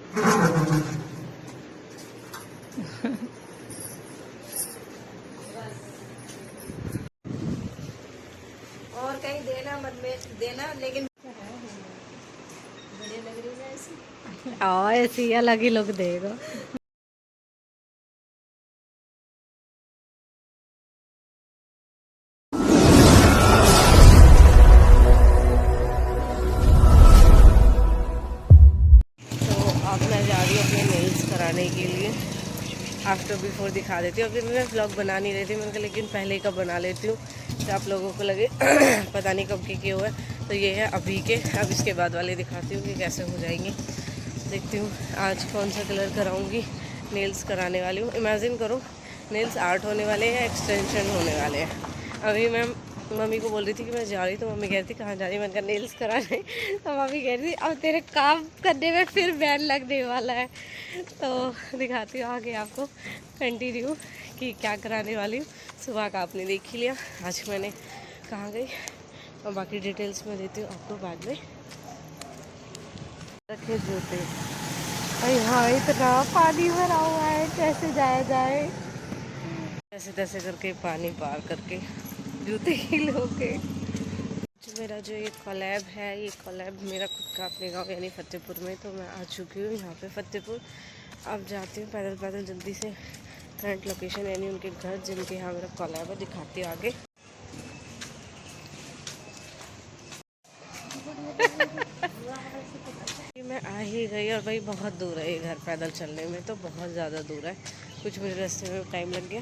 और कहीं देना मत में देना, लेकिन बढ़िया लग रही है ऐसी। हाँ ऐसी अलग ही लुक देगा। अब मैं जा रही हूँ अपने नेल्स कराने के लिए। आफ्टर बिफोर दिखा देती हूँ। अभी मैं व्लॉग बना नहीं रही थी, मैंने कहा लेकिन पहले ही कब बना लेती हूँ तो आप लोगों को लगे पता नहीं कब के किए हुए। तो ये है अभी के। अब इसके बाद वाले दिखाती हूँ कि कैसे हो जाएंगे। देखती हूँ आज कौन सा कलर कराऊँगी। नेल्स कराने वाली हूँ। इमेजिन करो नेल्स आर्ट होने वाले हैं, एक्सटेंशन होने वाले हैं। अभी मैं मम्मी को बोल रही थी कि मैं जा रही, तो मम्मी कह रही थी कहाँ जा रही। मैंने कहा नेल्स कराने। तो मम्मी कह रही थी अब तेरे काम करने में फिर बैन लगने वाला है। तो दिखाती हूँ आगे आपको कंटिन्यू कि क्या कराने वाली हूँ। सुबह का आपने देख ही लिया, आज मैंने कहाँ गई और बाकी डिटेल्स में देती हूँ आपको बाद में। रखे जूते, यहाँ इतना पानी भरा हुआ है, कैसे जाया जाए। ऐसे तैसे करके पानी पार करके जूते ही लोगे। मेरा जो ये कोलैब है, ये कोलैब मेरा खुद का अपने गांव यानी फतेहपुर में। तो मैं आ चुकी हूँ यहाँ पे फतेहपुर। अब जाती हूँ पैदल पैदल जल्दी से करंट लोकेशन यानी उनके घर जिनके यहाँ मेरा कोलैब है, दिखाती हूँ आगे। मैं आ ही गई और भाई बहुत दूर है ये घर, पैदल चलने में तो बहुत ज़्यादा दूर है। कुछ मुझे रास्ते में टाइम लग गया।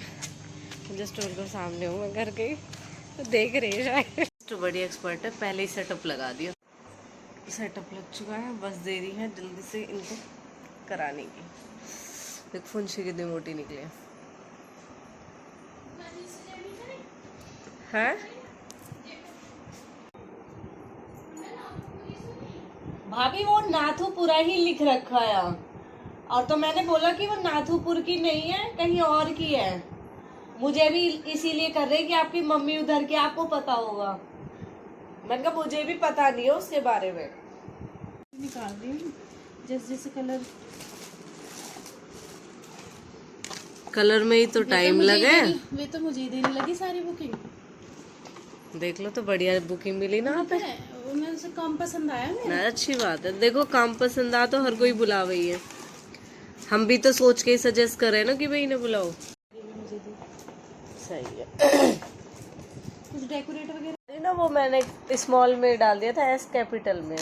जस्ट उनके सामने हूँ मैं घर गई, तो देख रही है। तो बड़ी एक्सपर्ट है, पहले ही सेटअप लगा दिया। सेटअप लग चुका है, बस देरी है जल्दी से इनको कराने की। देख फुंसी कितनी मोटी निकली है। भाभी वो नाथुपुरा ही लिख रखा है, और तो मैंने बोला कि वो नाथुपुर की नहीं है, कहीं और की है। मुझे भी इसीलिए कर रहे कि आपकी मम्मी उधर की, आपको पता होगा। मैंने कहा मुझे भी पता नहीं है उसके बारे में। निकाल दी जैसे कलर में ही तो टाइम लगे। वे तो मुझे देने लगी सारी बुकिंग। देख लो तो बढ़िया बुकिंग मिली ना पे। मुझे काम पसंद आया ना, अच्छी बात है। देखो काम पसंद आ तो हर कोई बुला रही है। हम भी तो सोच के ही सजेस्ट कर रहे हैं ना कि भाई इन्हें बुलाओ। सही है। कुछ डेकोरेट वगैरह ना वो मैंने स्मॉल में डाल दिया था, एस कैपिटल में।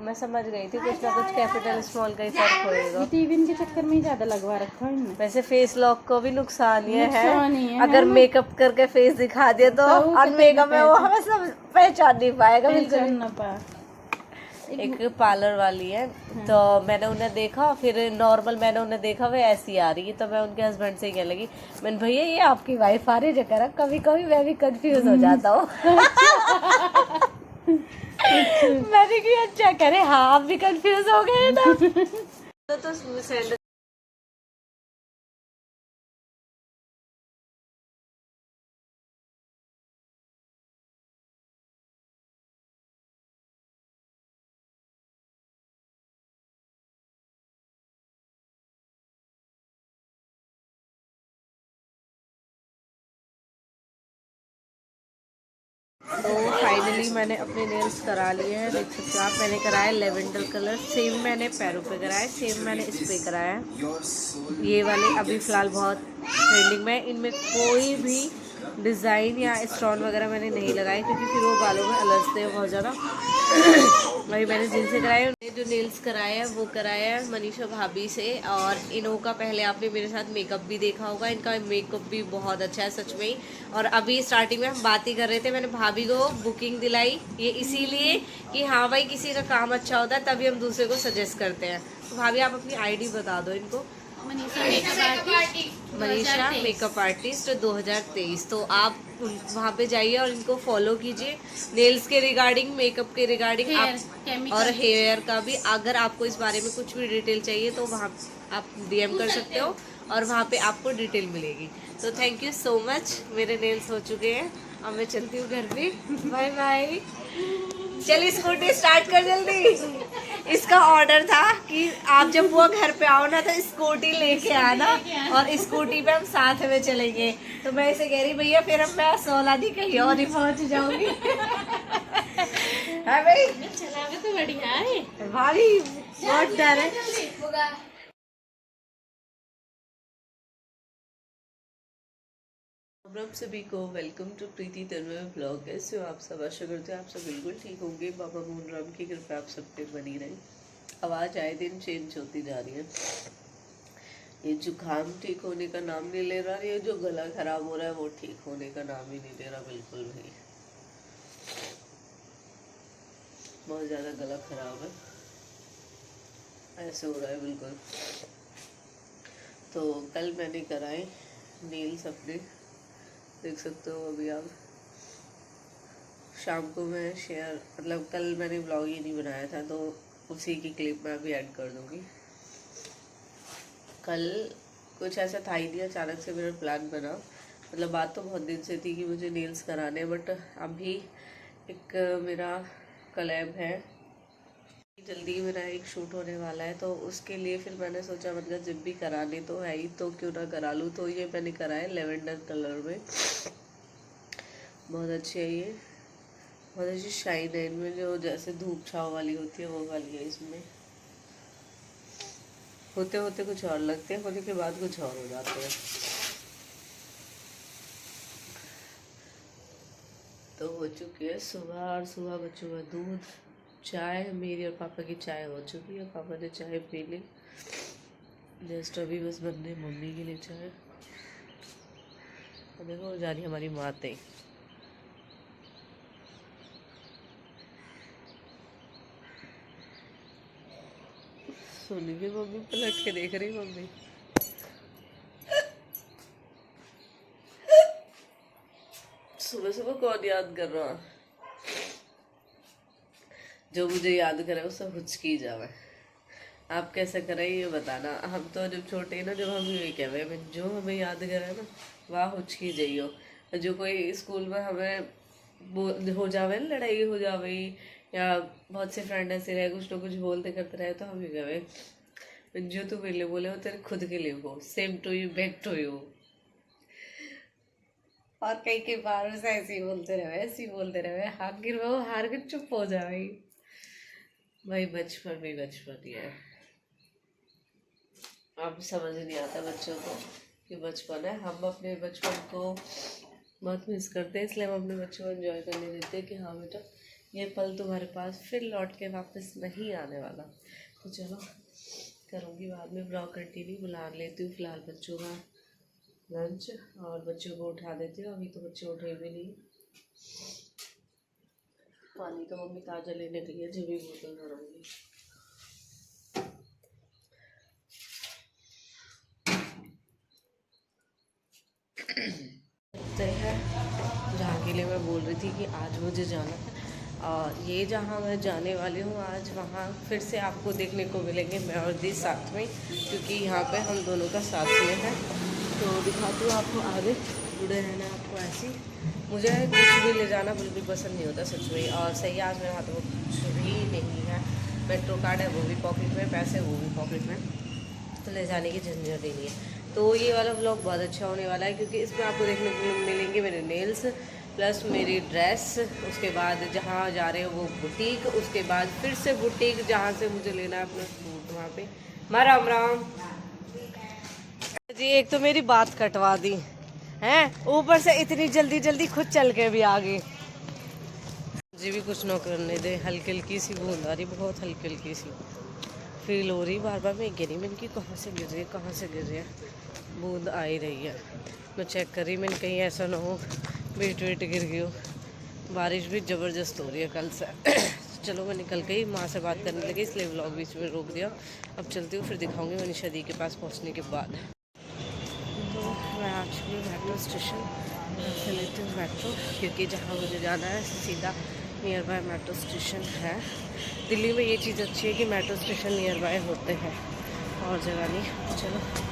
मैं समझ गई थी कुछ ना कुछ कैपिटल स्मॉल का ही फर्क होएगा। टीवी के चक्कर में ही ज्यादा लगवा रखा है इनने। वैसे फेस लॉक को भी नुकसान ये है, अगर है मेकअप करके फेस दिखा दिया तो अनमेकअप में वो हमें सब पहचान नहीं पाएगा बिल्कुल। एक पार्लर वाली है, तो मैंने उन्हें देखा, फिर नॉर्मल मैंने उन्हें देखा वे ऐसी आ रही है, तो मैं उनके हस्बैंड से कहने लगी, मैंने भैया ये आपकी वाइफ आ रही है क्या? कभी कभी मैं भी कंफ्यूज हो जाता हूँ। मैंने कहा अच्छा, कह रहे हाँ आप भी कंफ्यूज हो गए ना। तो सैंडल तो फाइनली मैंने अपने नेल्स करा लिए हैं। देख सकते हो आप, मैंने कराया लेवेंडर कलर, सेम मैंने पैरों पे कराया, सेम मैंने इस पे कराया। ये वाले अभी फ़िलहाल बहुत ट्रेंडिंग में, इनमें कोई भी डिज़ाइन या स्टोन वगैरह मैंने नहीं लगाए क्योंकि फिर वो बालों में अलझते हैं बहुत ज़्यादा। वही मैंने जिनसे कराया, जो नेल्स कराया है वो कराया है मनीषा भाभी से। और इन्हों का पहले आपने मेरे साथ मेकअप भी देखा होगा, इनका मेकअप भी बहुत अच्छा है सच में ही। और अभी स्टार्टिंग में हम बात ही कर रहे थे, मैंने भाभी को बुकिंग दिलाई ये इसीलिए कि हाँ भाई किसी का काम अच्छा होता है तभी हम दूसरे को सजेस्ट करते हैं। तो भाभी आप अपनी आईडी बता दो इनको। Manisha makeup artist 2023। तो आप वहाँ पे जाइए और इनको फॉलो कीजिए, नेल्स के रिगार्डिंग, मेकअप के रिगार्डिंग और हेयर का भी। अगर आपको इस बारे में कुछ भी डिटेल चाहिए तो वहाँ आप DM कर सकते हो और वहाँ पे आपको डिटेल मिलेगी। तो थैंक यू सो मच। मेरे नेल्स हो चुके हैं, अब मैं चलती हूँ घर पे। Bye bye. चल स्कूटी स्टार्ट कर जल्दी। इसका ऑर्डर था कि आप जब वो घर पे आओ ना तो स्कूटी लेके आना और स्कूटी पे हम साथ में चलेंगे। तो मैं इसे कह रही भैया फिर अब मैं 16 दिन कहीं और ही पहुंच जाऊंगी। है भाई चलावे तो बढ़िया है भाई, बहुत डर है। आप सभी को welcome to Preeti Tanmay blog. कैसे हो आप सब? आशा करते हैं आप सब बिल्कुल ठीक होंगे। बाबा मोहन राम की कृपा आप सब पे बनी रही। आवाज़ आए दिन चेंज होती जा रही है। ये जुकाम ठीक होने का नाम नहीं ले रहा, ये जो गला खराब हो रहा है वो ठीक होने का नाम ही नहीं ले रहा बिल्कुल भी। बहुत ज़्यादा गला खराब है, ऐसे हो रहा है बिल्कुल। तो कल मैंने कराए नेल्स अपने, देख सकते हो अभी आप। शाम को मैं शेयर, मतलब कल मैंने व्लॉग ही नहीं बनाया था तो उसी की क्लिप मैं अभी ऐड कर दूंगी। कल कुछ ऐसा था ही नहीं, अचानक से मेरा प्लान बना। मतलब बात तो बहुत दिन से थी कि मुझे नेल्स कराने, बट अभी एक मेरा कलैब है, जल्दी मेरा एक शूट होने वाला है, तो उसके लिए फिर मैंने सोचा मतलब जब भी कराने तो है ही तो क्यों ना करा लूँ। तो ये मैंने कराया लेवेंडर कलर में, बहुत अच्छी है ये, बहुत अच्छी शाइन है इनमें, जो जैसे धूप छाव वाली होती है वो वाली है इसमें। होते होते कुछ और लगते हैं, होने के बाद कुछ और हो जाते हैं। तो हो चुकी है सुबह, और सुबह बच्चों का दूध, चाय, मेरी और पापा की चाय हो चुकी है। पापा ने चाय पी ली, जस्ट अभी बस बनने मम्मी के लिए चाय। देखो जा रही हमारी माते, सुनिए मम्मी पलट के देख रही मम्मी। सुबह सुबह कौन याद कर रहा? जो मुझे याद करे वो सब हुचकी जावे। आप कैसे करें ये बताना। हम तो जब छोटे ना, जब हम ये कहे जो हमें याद करे ना वह हुचकी जाइयो। जो कोई स्कूल में हमें हो जावे, लड़ाई हो जावे या बहुत से फ्रेंड ऐसे रहे कुछ ना कुछ बोलते करते रहे, तो हम ये कहे जो तू मेरे लिए बोले वो तेरे खुद के लिए हो, same to you, back to you. और कई बार से ऐसे ही बोलते रहे, ऐसे ही बोलते रहे, आखिर वो हार के चुप हो जाए। भाई बचपन भी बचपन ही है, अब समझ नहीं आता बच्चों को कि बचपन है। हम अपने बचपन को बहुत मिस करते हैं, इसलिए हम अपने बच्चों को एंजॉय करने देते हैं कि हाँ बेटा ये पल तुम्हारे पास फिर लौट के वापस नहीं आने वाला। तो चलो करूँगी बाद में ब्लॉग कंटिन्यू, बुला लेती हूँ फिलहाल बच्चों का लंच और बच्चों को उठा देती हूँ। अभी तो बच्चे उठे भी नहीं। पानी तो मम्मी ताज़ा लेने के लिए जब भी बोतल भरूँगी। है जहाँ के लिए मैं बोल रही थी कि आज मुझे जाना है, और ये जहाँ मैं जाने वाली हूँ आज, वहाँ फिर से आपको देखने को मिलेंगे मैं और दी साथ में, क्योंकि यहाँ पे हम दोनों का साथ में है। तो दिखाती हूँ आपको, आगे जुड़े रहना आपको ऐसे। मुझे कुछ भी ले जाना बिल्कुल पसंद नहीं होता सच में, और सही आज मेरे हाथ में कुछ भी नहीं है। मेट्रो कार्ड है वो भी पॉकेट में, पैसे वो भी पॉकेट में, तो ले जाने की झंझट ही नहीं है। तो ये वाला व्लॉग बहुत अच्छा होने वाला है, क्योंकि इसमें आपको देखने को मिलेंगे मेरे नेल्स प्लस मेरी ड्रेस, उसके बाद जहाँ जा रहे हो वो बुटीक, उसके बाद फिर से बुटीक जहाँ से मुझे लेना है अपना सूट, वहाँ पे। माँ राम राम जी। एक तो मेरी बात कटवा दी हैं, ऊपर से इतनी जल्दी जल्दी खुद चल के भी आ गई जी। भी कुछ न करने दे, हल्की हल्की सी बूंद आ रही, बहुत हल्की हल्की सी फील हो रही। बार बार मैं गिरी, मैंने की कहाँ से गिर रही है, कहाँ से गिर रही है, बूंद आ ही रही है। मैं चेक करी, मैंने कहीं ऐसा ना हो वेट वेट गिर गई हो। बारिश भी ज़बरदस्त हो रही है कल से। चलो मैं निकल गई, माँ से बात करने लगी, इसलिए व्लॉग बीच में रोक दिया। अब चलती हूँ, फिर दिखाऊंगी मनीषा दी के पास पहुँचने के बाद। तो मैं आ चुकी हूँ मेट्रो स्टेशन, से लेती हूँ मेट्रो, क्योंकि जहाँ मुझे जाना है सीधा नियर बाय मेट्रो स्टेशन है। दिल्ली में ये चीज़ अच्छी है कि मेट्रो स्टेशन नियर बाय होते हैं, और जगह नहीं। चलो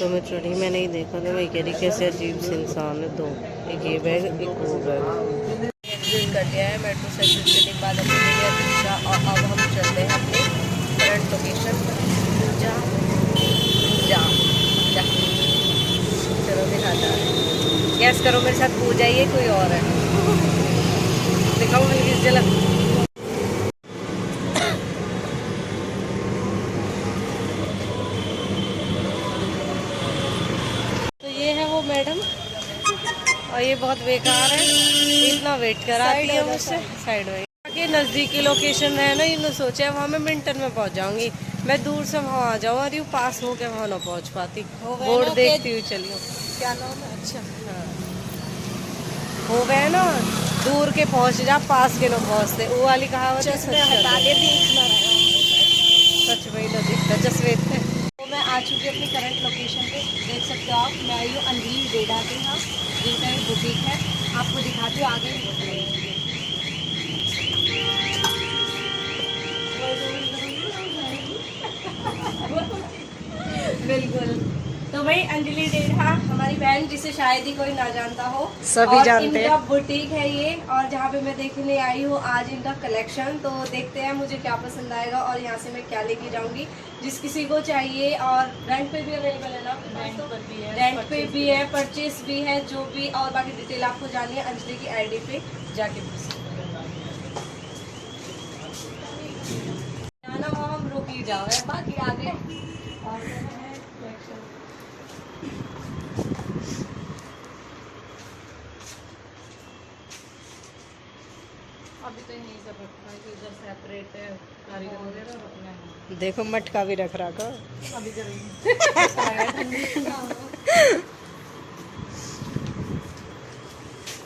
तो मैं चढ़ी, मैंने ही देखा तो मैं कह रही कैसे अजीब से इंसान है। दो, एक ये बैग एक वो बैग। एग्जिट कर दिया है मेट्रो से। एग्जिट करने के बाद हमने ले लिया रिक्शा और अब हम चलते हैं अपनी करंट लोकेशन जा जा जा। चलो दिखाता है, गैस करो मेरे साथ, पूजा ही है कोई और है? दिखाओ हल्की सी झलक। मैडम और ये बहुत बेकार है, इतना वेट कराती है मुझसे। साइड में आगे नज़दीकी लोकेशन है ना, इन्होंने सोचा है वहाँ मैं मिनटन में पहुँच जाऊँगी। मैं दूर से वहाँ आ जाऊँ और यूँ पास हो के वहाँ ना पहुँच पाती। बोर्ड देखती हुई चलियो। क्या नाम है? अच्छा हाँ, हो गए ना, दूर के पहुँच जा, पास के ना पहुँचते। वो वाली कहावत सच वही तो दिखता जसवेद है। तो मैं आ चुकी हूँ अपनी करंट लोकेशन पे, देख सकते हो आप। मैं आई हूँ अंजलि डेढ़ा के यहाँ, जिनका एक बुटीक है। आपको दिखाती हूँ आगे। बिल्कुल, तो भाई अंजलि डेढ़ा हमारी बहन, जिसे शायद ही कोई ना जानता हो, सभी जानते हैं। इनका बुटीक है ये, और जहाँ पे मैं देखने आई हूँ आज इनका कलेक्शन। तो देखते हैं मुझे क्या पसंद आएगा और यहाँ से मैं क्या लेके जाऊँगी। जिस किसी को चाहिए, और रेंट पे भी अवेलेबल है ना? रेंट पे भी है, परचेस भी है, जो भी। और बाकी डिटेल आपको जाननी है अंजलि की आईडी पे जाके जाना, वहाँ हम रुक ही जाओ है, बाकी आगे और अभी तो यही सब इधर सेपरेट है कारीगर वगैरह। देखो मटका भी रख रखा अभी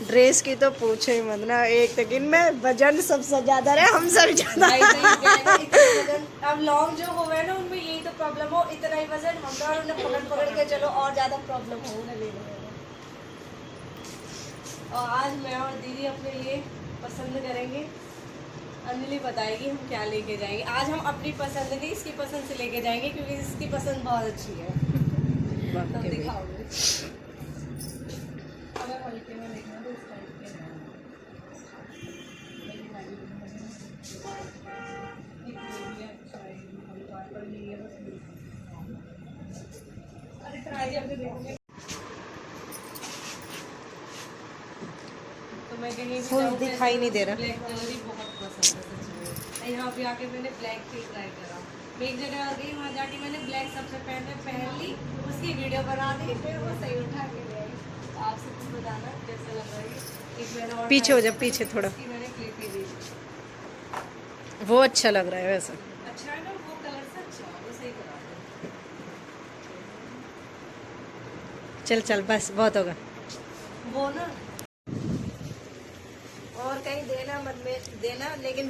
ड्रेस की तो पूछो ही मत ना। एक तक इनमें वजन सबसे ज्यादा है, हम सब ज्यादा। अब लॉन्ग जो हो गए ना, उनमें यही तो प्रॉब्लम हो, इतना ही वजन हम तो उन्हें पकड़ पकड़ के चलो और ज्यादा प्रॉब्लम हो ना लेने। और आज मैं और दीदी अपने लिए पसंद करेंगे, अंजलि बताएगी हम क्या लेके जाएंगे। आज हम अपनी पसंद नहीं, इसकी पसंद से लेके जाएंगे, क्योंकि इसकी पसंद बहुत अच्छी है। तो दिखाओगे अगर हल्के में देखना तो इस टाइप के तो मैं कहीं फुल दिखाई नहीं दे रहा। ब्लैक कलर ही बहुत पसंद है सच में। यहाँ पे आके मैंने ब्लैक ही ट्राई करा। मैं एक जगह आ गई, वहाँ जाके मैंने ब्लैक सबसे पहन ली, उसकी वीडियो बना दी, फिर वो सही उठा के ले आई। तो आप सबको बताना कैसा लग रहा है। एक मैंने और पीछे हो जा, पीछे थोड़ा। मैंने क्लिप ही दी, वो अच्छा लग रहा है वैसे। अच्छा है ना, वो कलर से अच्छा, वो सही करा। चल चल बस बहुत होगा वो ना, और कहीं देना मत में देना, लेकिन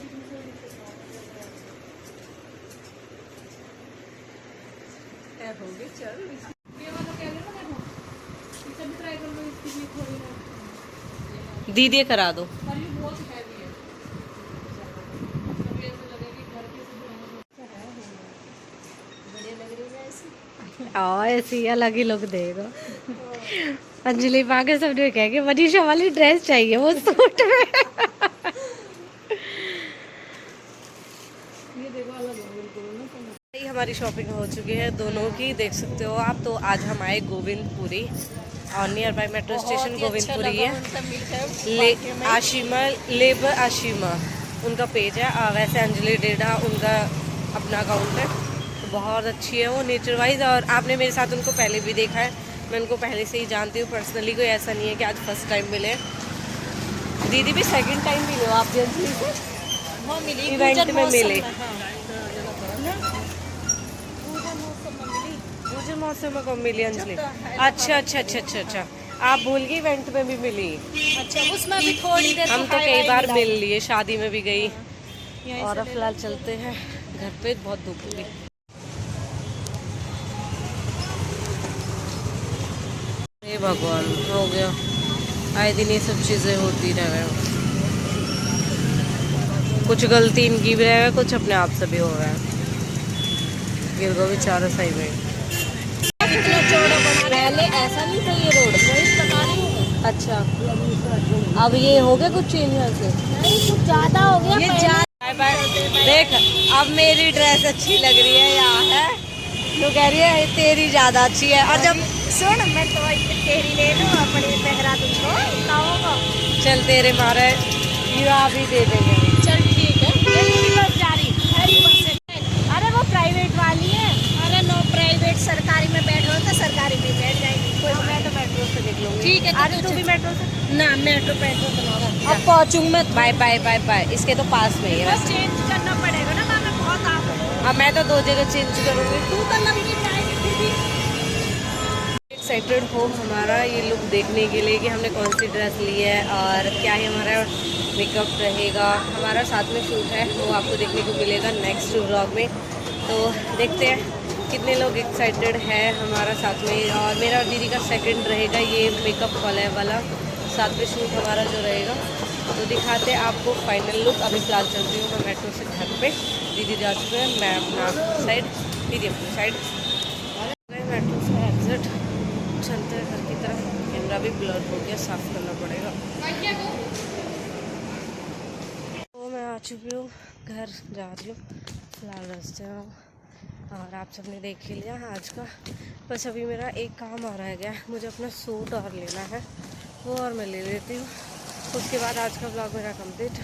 होगी। चल दीदी करा दो। ऐसी अलग ही लुक देगा। अंजलि पाके सबने कह के मनीषा वाली ड्रेस चाहिए वो सूट में। हमारी शॉपिंग हो चुकी है दोनों की, देख सकते हो आप। तो आज हम आए गोविंदपुरी, और near by metro station Govindpuri है। आशिमा लेबर आशिमा उनका पेज है, वैसे अंजलि डेढ़ा उनका अपना अकाउंट है। तो बहुत अच्छी है वो नेचर वाइज, और आपने मेरे साथ उनको पहले भी देखा है, मैं उनको पहले से ही जानती हूँ पर्सनली। कोई ऐसा नहीं है कि आज फर्स्ट टाइम मिले। दीदी भी सेकंड टाइम मिले हो आप अंजलि से? हाँ मिली, इवेंट में मिले। पूजन मौसम में कब मिली अंजलि? अच्छा अच्छा अच्छा अच्छा अच्छा, आप भूल गई इवेंट में भी मिली। अच्छा उसमें भी थोड़ी देर हम तो कई बार मिल लिए, शादी में भी गई। और अब फिलहाल चलते हैं घर पे, बहुत धूप होगी। हे भगवान, हो गया आए दिन ये सब चीज़ें होती रह गए। कुछ गलती इनकी भी रह गए, कुछ अपने आप से भी हो रहा है। गिर गो बेचारा सही में। इतना चौड़ा बना दिया। पहले ऐसा नहीं था ये रोड। वही बता रही हूँ। अच्छा, अब ये हो गया कुछ चेंज यहाँ से? नहीं कुछ ज्यादा हो गया। ये पहले बाय बाय। देख, अब मेरी ड्रेस अच्छी लग रही है यहाँ है, तो कह रही है तेरी ज्यादा अच्छी है। और जब सुन, मैं तो तेरी ले लूँ अपनी पहरा तुमको ना होगा। चल तेरे मारे युवा भी दे देंगे। चल ठीक है। मेरी बस जा रही है बस से। अरे वो प्राइवेट वाली है। अरे नो प्राइवेट, सरकारी में बैठो तो सरकारी में बैठ जाएंगे। कोई मैं तो मेट्रो से निकलूंगी। ठीक है। आज तू भी मेट्रो से? ना मेट्रो पेट्रो तो ना होगा। अब पहुँचूंगी मैं। Bye bye bye bye. इसके तो पास में ही है। बस चेंज करना पड़ेगा ना, मैं बहुत आप अब मैं तो 2 जगह चेंज करूंगी। तू तो लंबी जाएगी फिर भी। एक्साइटेड हो हमारा ये लुक देखने के लिए कि हमने कौन सी ड्रेस ली है और क्या ही हमारा मेकअप रहेगा। हमारा साथ में शूट है, वो आपको देखने को मिलेगा नेक्स्ट व्लॉग में। तो देखते हैं कितने लोग एक्साइटेड हैं हमारा साथ में। और मेरा और दीदी का सेकंड रहेगा ये मेकअप कॉलर वाला साथ में शूट हमारा जो रहेगा। तो दिखाते हैं आपको फाइनल लुक। अभी फ़िलहाल चलती हूँ मैं मेट्रो से घर पे। दीदी जा चुके हैं, मैं अपना साइड, दीदी अपनी साइड। मेट्रो से एग्जिट, चलते हैं घर की तरफ। कैमरा भी ब्लर हो गया, साफ़ करना पड़ेगा। तो मैं आ चुकी हूँ, घर जा रही हूँ फिलहाल रास्ते में हूँ। और आप सबने देख ही लिया आज का। बस अभी मेरा एक काम और रह गया है, मुझे अपना सूट और लेना है, वो और मैं ले लेती हूँ। उसके बाद आज का ब्लॉग मेरा कंप्लीट।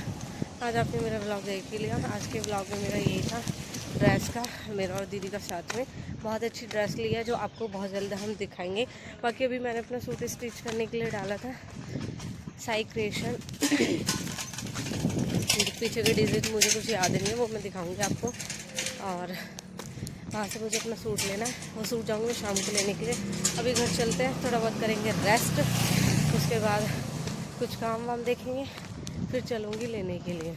आज आपने मेरा ब्लॉग देख ही लिया। आज के ब्लॉग में मेरा यही था ड्रेस का, मेरा और दीदी का साथ में। बहुत अच्छी ड्रेस ली है जो आपको बहुत जल्द हम दिखाएंगे। बाकी अभी मैंने अपना सूट स्टिच करने के लिए डाला था साई क्रिएशन। पीछे के डिज़ाइन मुझे कुछ याद नहीं है, वो मैं दिखाऊंगी आपको। और वहाँ से मुझे अपना सूट लेना है, वो सूट जाऊँगी शाम को लेने के लिए। अभी घर चलते हैं, थोड़ा बहुत करेंगे रेस्ट, उसके बाद कुछ काम वाम देखेंगे, फिर चलूँगी लेने के लिए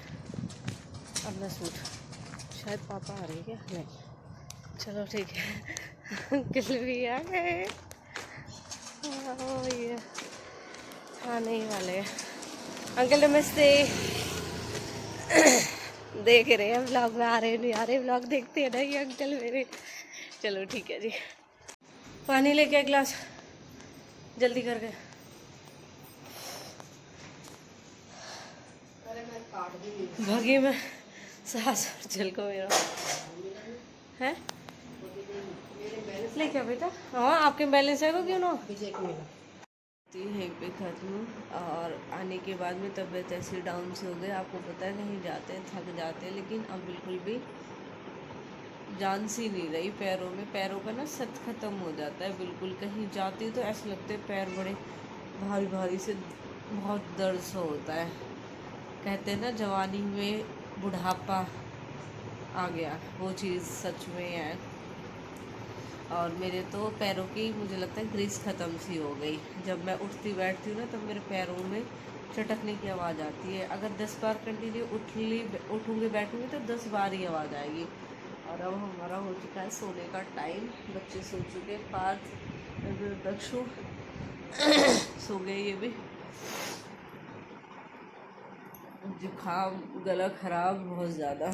अपना सूट। शायद पापा आ रहे हैं क्या? नहीं, चलो ठीक है। अंकल भी आ गए। ये आने ही वाले हैं। अंकल नमस्ते। देख रहे हैं व्लॉग में आ रहे नहीं आ रहे, व्लॉग देखते हैं ना ये अंकल मेरे। चलो ठीक है जी। पानी लेके एक गिलास जल्दी करके। भागी में सांस जल को मेरा है। ले क्या बेटा? हाँ आपके बैलेंस है को क्यों ना है पे खत्म। और आने के बाद में तबीयत ऐसी डाउन से हो गई। आपको पता है कहीं जाते हैं थक जाते हैं, लेकिन अब बिल्कुल भी जान सी नहीं रही पैरों में। पैरों का ना सत ख़त्म हो जाता है बिल्कुल। कहीं जाती तो ऐसे लगते हैं पैर बड़े भारी भारी से, बहुत दर्द सा होता है। कहते हैं ना जवानी में बुढ़ापा आ गया, वो चीज़ सच में है। और मेरे तो पैरों की मुझे लगता है ग्रीस ख़त्म सी हो गई। जब मैं उठती बैठती हूँ ना तब मेरे पैरों में चटकने की आवाज़ आती है। अगर 10 बार कंटिन्यू उठूँगी बैठूँगी तो 10 बार ही आवाज़ आएगी। और अब हमारा हो चुका है सोने का टाइम, बच्चे सो चुके, पार्थ दक्षु सो गए ये भी। जुकाम, गला ख़राब बहुत ज़्यादा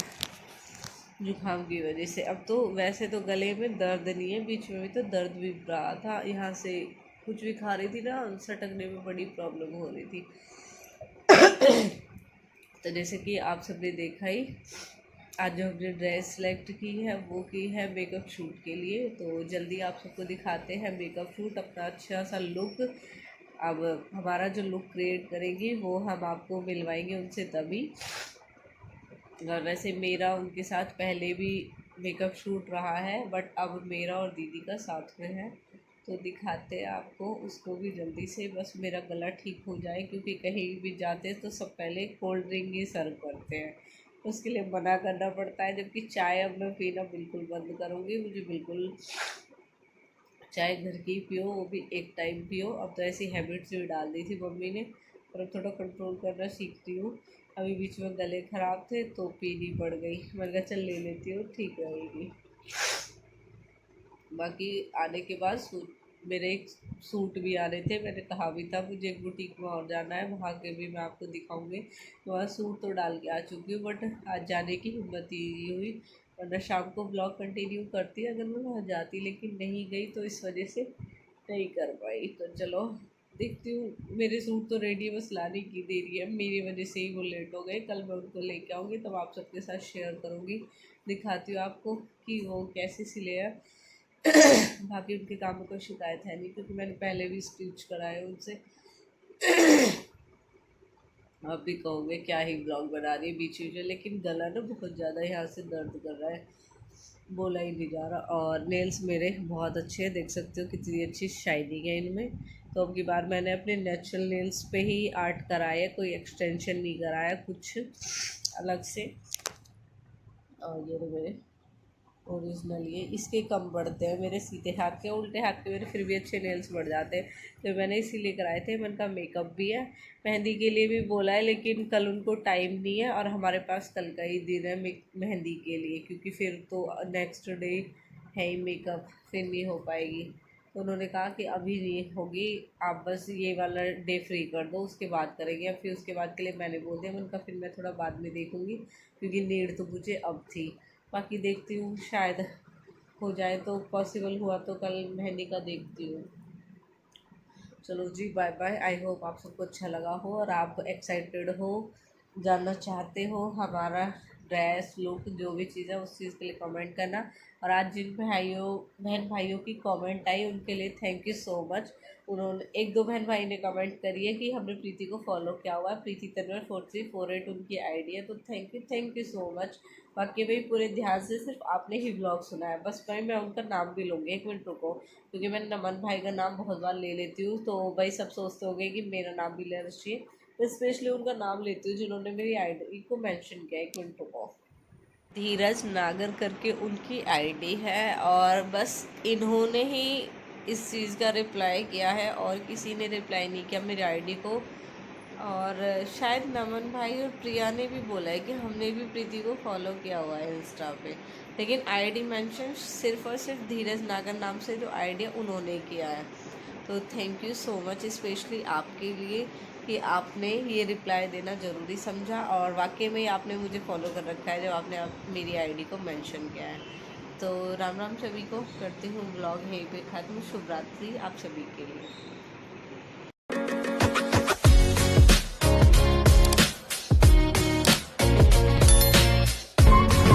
जुकाम की वजह से। अब तो वैसे तो गले में दर्द नहीं है, बीच में भी तो दर्द भी रहा था। यहाँ से कुछ भी खा रही थी ना, सटकने में बड़ी प्रॉब्लम हो रही थी। तो जैसे कि आप सबने देखा ही, आज जो हमने ड्रेस सेलेक्ट की है वो की है मेकअप शूट के लिए। तो जल्दी आप सबको दिखाते हैं मेकअप शूट, अपना अच्छा सा लुक। अब हमारा जो लुक क्रिएट करेंगी वो हम आपको मिलवाएंगे उनसे तभी। और वैसे मेरा उनके साथ पहले भी मेकअप शूट रहा है, बट अब मेरा और दीदी का साथ में है। तो दिखाते हैं आपको उसको भी जल्दी से। बस मेरा गला ठीक हो जाए, क्योंकि कहीं भी जाते हैं तो सब पहले कोल्ड ड्रिंक ही सर्व करते हैं, उसके लिए मना करना पड़ता है। जबकि चाय अब मैं पीना बिल्कुल बंद करूँगी। मुझे बिल्कुल चाय घर की पियो, वो भी एक टाइम पियो। अब तो ऐसी हैबिट्स भी डाल दी थी मम्मी ने, पर अब थोड़ा कंट्रोल करना सीखती हूँ। अभी बीच में गले ख़राब थे तो पीनी पड़ गई। मैं कहा चल ले लेती हूँ, ठीक रहेगी। बाकी आने के बाद मेरे एक सूट भी आ रहे थे, मैंने कहा भी था मुझे एक बुटीक में और जाना है, वहाँ के भी मैं आपको दिखाऊंगी। वहाँ सूट तो डाल के आ चुकी हूँ, बट आज जाने की हिम्मत ही नहीं हुई। वरना शाम को ब्लॉग कंटिन्यू करती अगर मैं वहाँ जाती, लेकिन नहीं गई तो इस वजह से नहीं कर पाई। तो चलो देखती हूँ। मेरे सूट तो रेडी है, बस लाने की देरी है, मेरी वजह से ही वो लेट हो गए। कल मैं उनको लेके आऊँगी तब आप सबके साथ शेयर करूँगी, दिखाती हूँ आपको कि वो कैसे सिले हैं। बाकी उनके काम में कोई शिकायत है नहीं, क्योंकि मैंने पहले भी स्टिच कराए उनसे। आप भी कहोगे क्या ही ब्लॉग बना रही है बीच बीच में, लेकिन गला ना बहुत ज़्यादा यहाँ से दर्द कर रहा है, बोला ही नहीं जा रहा। और नेल्स मेरे बहुत अच्छे हैं, देख सकते हो कितनी अच्छी शाइनिंग है इनमें। तो अब की बार मैंने अपने नेचुरल नेल्स पे ही आर्ट कराया, कोई एक्सटेंशन नहीं कराया कुछ अलग से। और ये मेरे ओरिजिनल, ये इसके कम बढ़ते हैं मेरे सीधे हाथ के, उल्टे हाथ के मेरे फिर भी अच्छे नेल्स बढ़ जाते हैं। तो मैंने इसीलिए कराए थे। मैंने कहा मेकअप भी है, मेहंदी के लिए भी बोला है, लेकिन कल उनको टाइम नहीं है और हमारे पास कल का ही दिन है मेहंदी के लिए, क्योंकि फिर तो नेक्स्ट डे है ही मेकअप, फिर नहीं हो पाएगी। तो उन्होंने कहा कि अभी नहीं होगी, आप बस ये वाला डे फ्री कर दो, उसके बाद करेंगे। अब फिर उसके बाद के लिए मैंने बोल दिया, उनका फिर मैं थोड़ा बाद में देखूँगी, क्योंकि नीड तो मुझे अब थी। बाकी देखती हूँ, शायद हो जाए तो, पॉसिबल हुआ तो कल मेहंदी का देखती हूँ। चलो जी, बाय बाय। आई होप आप सबको अच्छा लगा हो और आप एक्साइटेड हो, जानना चाहते हो हमारा ड्रेस लुक, जो भी चीज़ है उस चीज़ के लिए कमेंट करना। और आज जिन बहन भाइयों की कमेंट आई उनके लिए थैंक यू सो मच। उन्होंने 1-2 बहन भाई ने कमेंट करी है कि हमने प्रीति को फॉलो किया हुआ है, प्रीति तनवर 4348 उनकी आईडी है। तो थैंक यू सो मच। बाकी भाई पूरे ध्यान से सिर्फ आपने ही ब्लॉग सुना है, बस भाई मैं उनका नाम भी लूँगी, 1 मिनट रुको, क्योंकि मैं नमन भाई का नाम बहुत बार ले लेती हूँ, तो भाई सब सोचते होंगे कि मेरा नाम भी लेना चाहिए, तो स्पेशली उनका नाम लेती हूँ जिन्होंने मेरी आईडी को मेंशन किया। 1 मिनट रुको। धीरज नागर करके उनकी आईडी है, और बस इन्होंने ही इस चीज़ का रिप्लाई किया है और किसी ने रिप्लाई नहीं किया मेरी आईडी को। और शायद नमन भाई और प्रिया ने भी बोला है कि हमने भी प्रीति को फॉलो किया हुआ है इंस्टा पे, लेकिन आईडी मेंशन सिर्फ और सिर्फ धीरज नागर नाम से जो आईडी है उन्होंने किया है। तो thank you so much specially आपके लिए कि आपने ये रिप्लाई देना ज़रूरी समझा, और वाकई में आपने मुझे फॉलो कर रखा है जब आपने मेरी आईडी को मेंशन किया है। तो राम राम सभी को, करती हूँ ब्लॉग यहीं पे ख़त्म। शुभ रात्रि आप सभी के लिए।